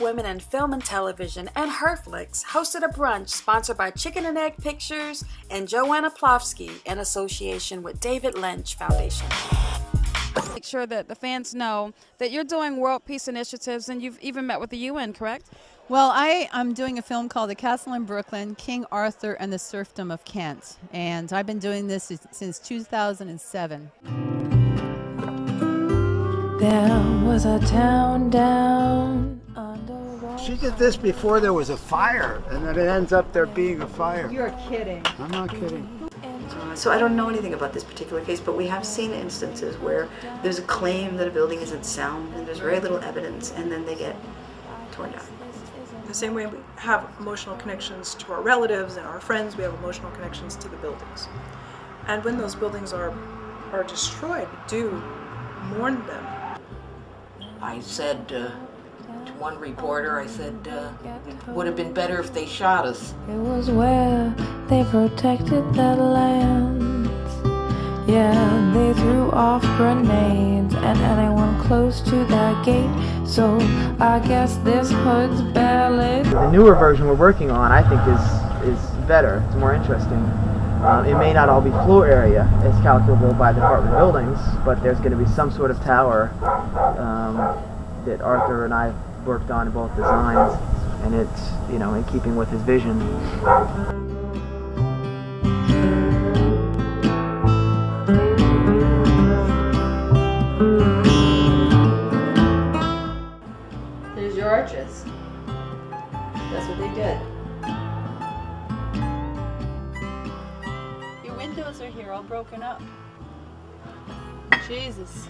Black women in film and television and Herflix hosted a brunch sponsored by Chicken and Egg Pictures and Joanna Plofsky in association with David Lynch Foundation. Make sure that the fans know that you're doing world peace initiatives and you've even met with the UN, correct? Well, I'm doing a film called The Castle in Brooklyn, King Arthur and the Serfdom of Kent. And I've been doing this since 2007. There was a town down underwater. She did this before there was a fire, and then it ends up there being a fire. You're kidding. I'm not kidding. So I don't know anything about this particular case, but we have seen instances where there's a claim that a building isn't sound and there's very little evidence, and then they get torn down. The same way we have emotional connections to our relatives and our friends, we have emotional connections to the buildings. And when those buildings are destroyed, we do mourn them. I said to one reporter, I said, it would have been better if they shot us. It was where they protected their lands. Yeah, they threw off grenades and anyone close to their gate. So I guess this hood's barely. The newer version we're working on, I think, is better. It's more interesting. It may not all be floor area as calculable by the apartment buildings, but there's going to be some sort of tower that Arthur and I worked on in both designs, and it's, you know, in keeping with his vision. There's your arches. That's what they did. Your windows are here all broken up. Jesus.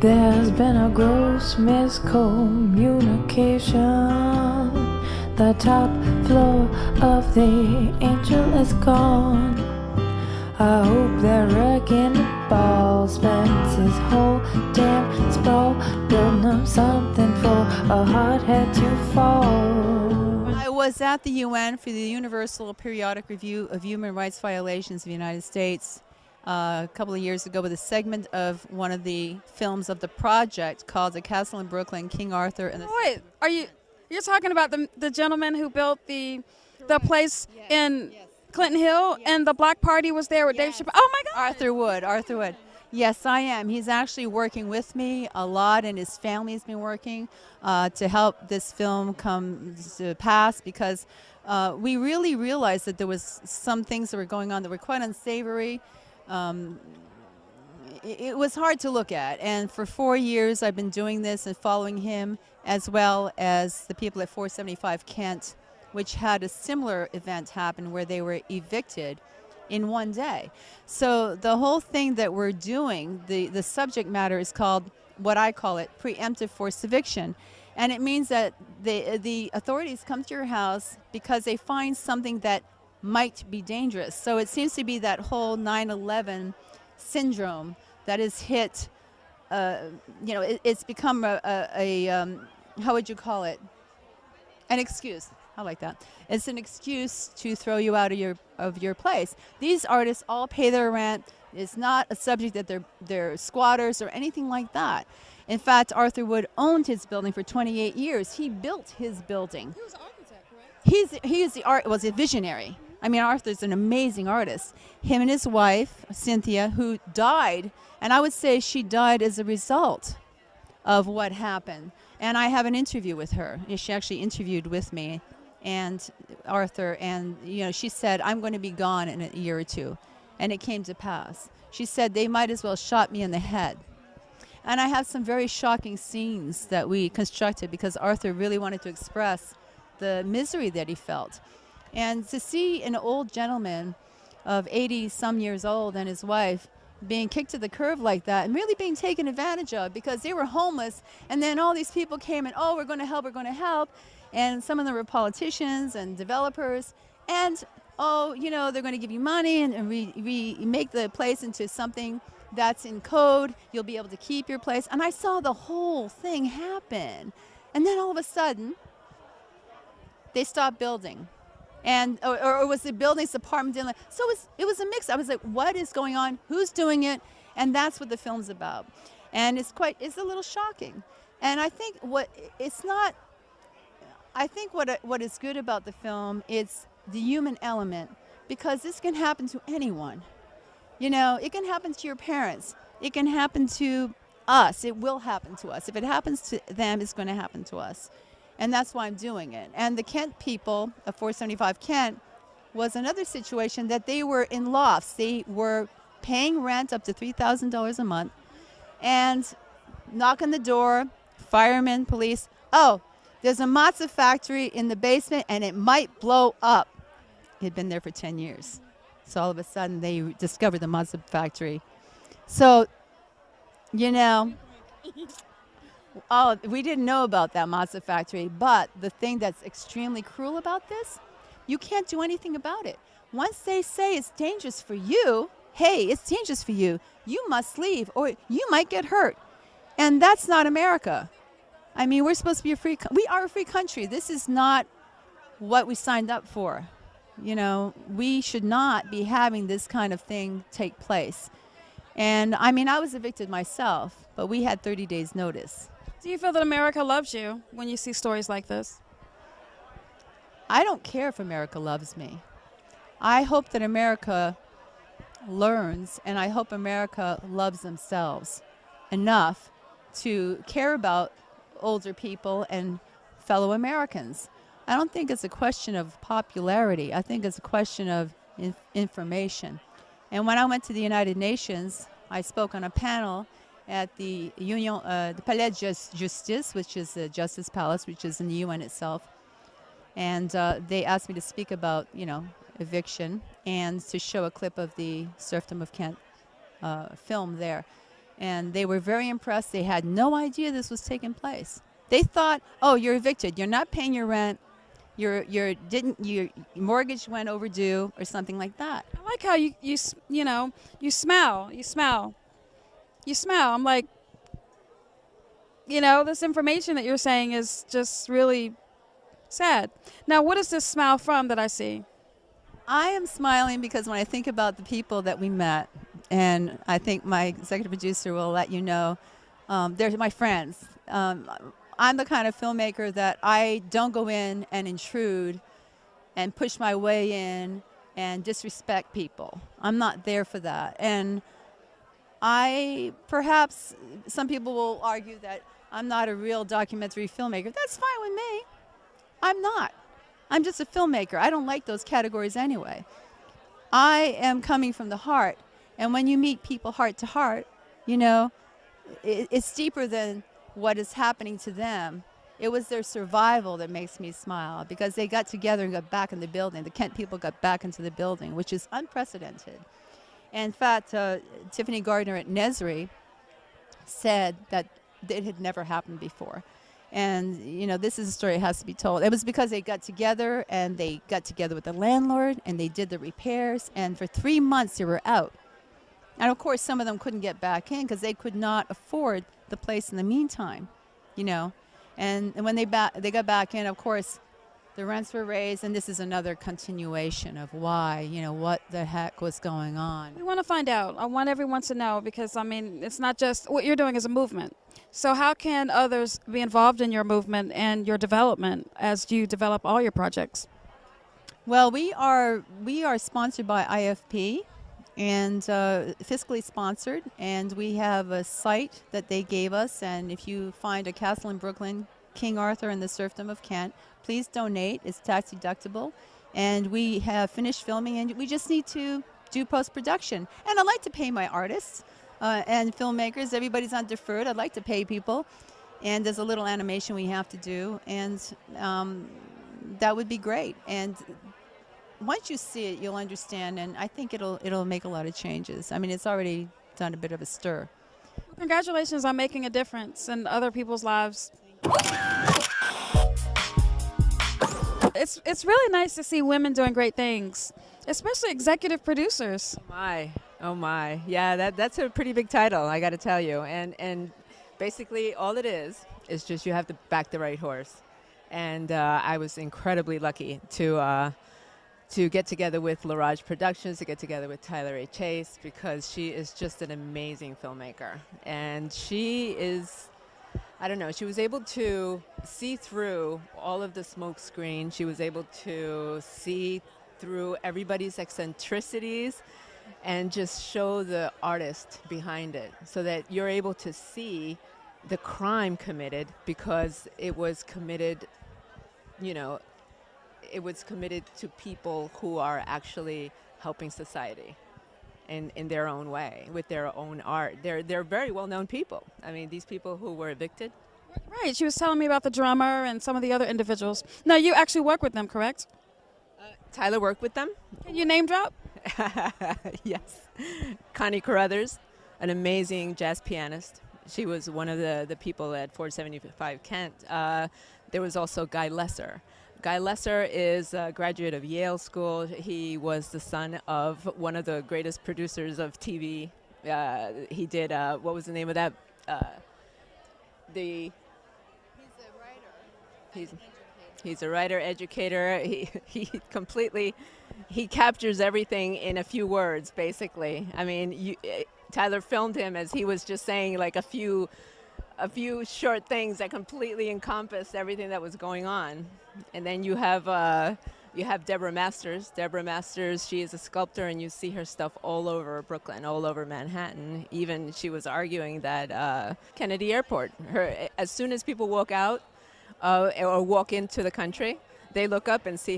There's been a gross miscommunication. The top floor of the Angel is gone. I hope that wrecking ball spends his whole damn sprawl building up something for a hothead to fall. I was at the UN for the Universal Periodic Review of Human Rights Violations of the United States a couple of years ago with a segment of one of the films of the project called The Castle in Brooklyn, King Arthur and the... Wait, you're talking about the gentleman who built the place in Clinton Hill, and the Black Party was there with Dave Chappelle? Oh my God! Arthur Wood. Yes, I am. He's actually working with me a lot, and his family's been working to help this film come to pass, because we really realized that there was some things that were going on that were quite unsavory. It was hard to look at, and for 4 years I've been doing this and following him, as well as the people at 475 Kent, which had a similar event happen where they were evicted in one day. So the whole thing that we're doing, the subject matter is called, what I call it, preemptive forced eviction. And it means that the authorities come to your house because they find something that might be dangerous. So it seems to be that whole 9/11 syndrome that has hit, it's become a how would you call it? An excuse. I like that. It's an excuse to throw you out of your place. These artists all pay their rent. It's not a subject that they're squatters or anything like that. In fact, Arthur Wood owned his building for 28 years. He built his building. He was an architect, correct? He was a visionary. I mean, Arthur's an amazing artist. Him and his wife, Cynthia, who died, and I would say she died as a result of what happened. And I have an interview with her. She actually interviewed with me and Arthur, and she said, I'm going to be gone in a year or two. And it came to pass. She said they might as well shot me in the head. And I have some very shocking scenes that we constructed because Arthur really wanted to express the misery that he felt. And to see an old gentleman of 80-some years old and his wife being kicked to the curb like that and really being taken advantage of because they were homeless, and then all these people came and, oh, we're going to help, and some of them were politicians and developers, and, oh, they're going to give you money and make the place into something that's in code. You'll be able to keep your place. And I saw the whole thing happen. And then all of a sudden, they stopped building. And or was the buildings, apartment, so it was a mix. I was like, what is going on? Who's doing it? And that's what the film's about. And it's a little shocking. And I think what is good about the film is the human element, because this can happen to anyone. You know, it can happen to your parents. It can happen to us. It will happen to us. If it happens to them, it's going to happen to us. And that's why I'm doing it. And the Kent people of 475 Kent was another situation that they were in lofts. They were paying rent up to $3,000 a month and knock on the door, firemen, police. Oh, there's a matzah factory in the basement and it might blow up. It had been there for 10 years. So all of a sudden they discovered the matzah factory. So, you know, we didn't know about that matzah factory, but the thing that's extremely cruel about this, you can't do anything about it. Once they say it's dangerous for you, hey, it's dangerous for you, you must leave or you might get hurt. And that's not America. I mean, we're supposed to be we are a free country. This is not what we signed up for. You know, we should not be having this kind of thing take place. And I mean, I was evicted myself, but we had 30 days notice. Do you feel that America loves you when you see stories like this? I don't care if America loves me. I hope that America learns, and I hope America loves themselves enough to care about older people and fellow Americans. I don't think it's a question of popularity. I think it's a question of information. And when I went to the United Nations, I spoke on a panel at the Palais de Justice, which is the Justice Palace, which is in the UN itself. And they asked me to speak about, you know, eviction and to show a clip of the Serfdom of Kent film there. And they were very impressed. They had no idea this was taking place. They thought, oh, you're evicted. You're not paying your rent. Your mortgage went overdue or something like that. I like how you smell. I'm like, you know, this information that you're saying is just really sad. Now, what is this smile from that I see? I am smiling because when I think about the people that we met, and I think my executive producer will let you know, they're my friends. I'm the kind of filmmaker that I don't go in and intrude and push my way in and disrespect people. I'm not there for that. And perhaps some people will argue that I'm not a real documentary filmmaker. That's fine with me. I'm not. I'm just a filmmaker. I don't like those categories anyway. I am coming from the heart. And when you meet people heart to heart, you know, it's deeper than what is happening to them. It was their survival that makes me smile, because they got together and got back in the building. The Kent people got back into the building, which is unprecedented. And in fact, Tiffany Gardner at Nesri said that it had never happened before. And, you know, this is a story that has to be told. It was because they got together, and they got together with the landlord, and they did the repairs, and for 3 months they were out. And, of course, some of them couldn't get back in because they could not afford the place in the meantime, you know. And when they got back in, of course, the rents were raised, and this is another continuation of why, you know, what the heck was going on. We want to find out. I want everyone to know, because, I mean, it's not just what you're doing as a movement. So how can others be involved in your movement and your development as you develop all your projects? Well, we are sponsored by IFP, and fiscally sponsored, and we have a site that they gave us, and if you find a castle in Brooklyn, King Arthur and the Serfdom of Kent, please donate. It's tax deductible, and we have finished filming, and we just need to do post-production. And I'd like to pay my artists and filmmakers. Everybody's on deferred. I'd like to pay people, and there's a little animation we have to do, and that would be great. And once you see it, you'll understand, and I think it'll make a lot of changes. I mean, it's already done a bit of a stir. Well, congratulations on making a difference in other people's lives. It's really nice to see women doing great things, especially executive producers. Oh my, yeah, that's a pretty big title, I got to tell you. And basically all it is just you have to back the right horse. And I was incredibly lucky to to get together with ORAGE Productions, to get together with Tyler A. Chase, because she is just an amazing filmmaker. And she is, I don't know, she was able to see through all of the smoke screen. She was able to see through everybody's eccentricities and just show the artist behind it, so that you're able to see the crime committed, because it was committed, you know, it was committed to people who are actually helping society in their own way, with their own art. They're very well-known people. I mean, these people who were evicted. Right. She was telling me about the drummer and some of the other individuals. No, you actually work with them, correct? Tyler worked with them. Can you name drop? Yes. Connie Carruthers, an amazing jazz pianist. She was one of the people at 475 Kent. There was also Guy Lesser. Guy Lesser is a graduate of Yale School. He was the son of one of the greatest producers of TV. He did, what was the name of that? He's a writer. He's a writer, educator. He completely, he captures everything in a few words, basically. I mean, Tyler filmed him as he was just saying like a few short things that completely encompassed everything that was going on. And then you have Deborah Masters. Deborah Masters, she is a sculptor, and you see her stuff all over Brooklyn, all over Manhattan. Even she was arguing that Kennedy Airport, as soon as people walk out or walk into the country, they look up and see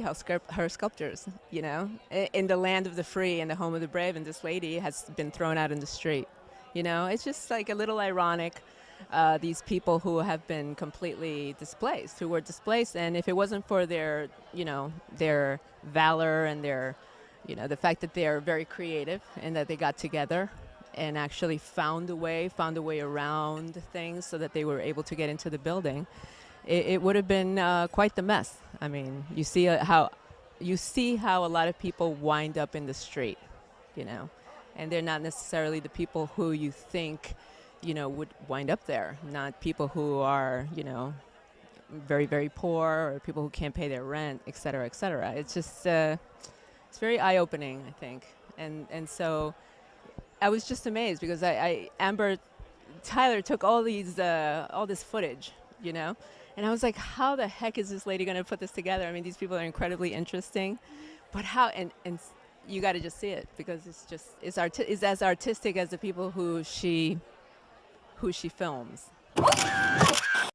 her sculptures, you know, in the land of the free and the home of the brave, and this lady has been thrown out in the street. You know, it's just like a little ironic. These people who have been completely displaced, who were displaced, and if it wasn't for their, you know, their valor and their, you know, the fact that they are very creative and that they got together and actually found a way around things so that they were able to get into the building, it would have been quite the mess. I mean, you see how a lot of people wind up in the street, you know, and they're not necessarily the people who you think, you know, would wind up there, not people who are, you know, very, very poor, or people who can't pay their rent, et cetera, et cetera. It's just, it's very eye-opening, I think. And so I was just amazed, because Tyler took all this footage, you know, and I was like, how the heck is this lady going to put this together? I mean, these people are incredibly interesting, but how, and you got to just see it, because it's as artistic as the people who she films.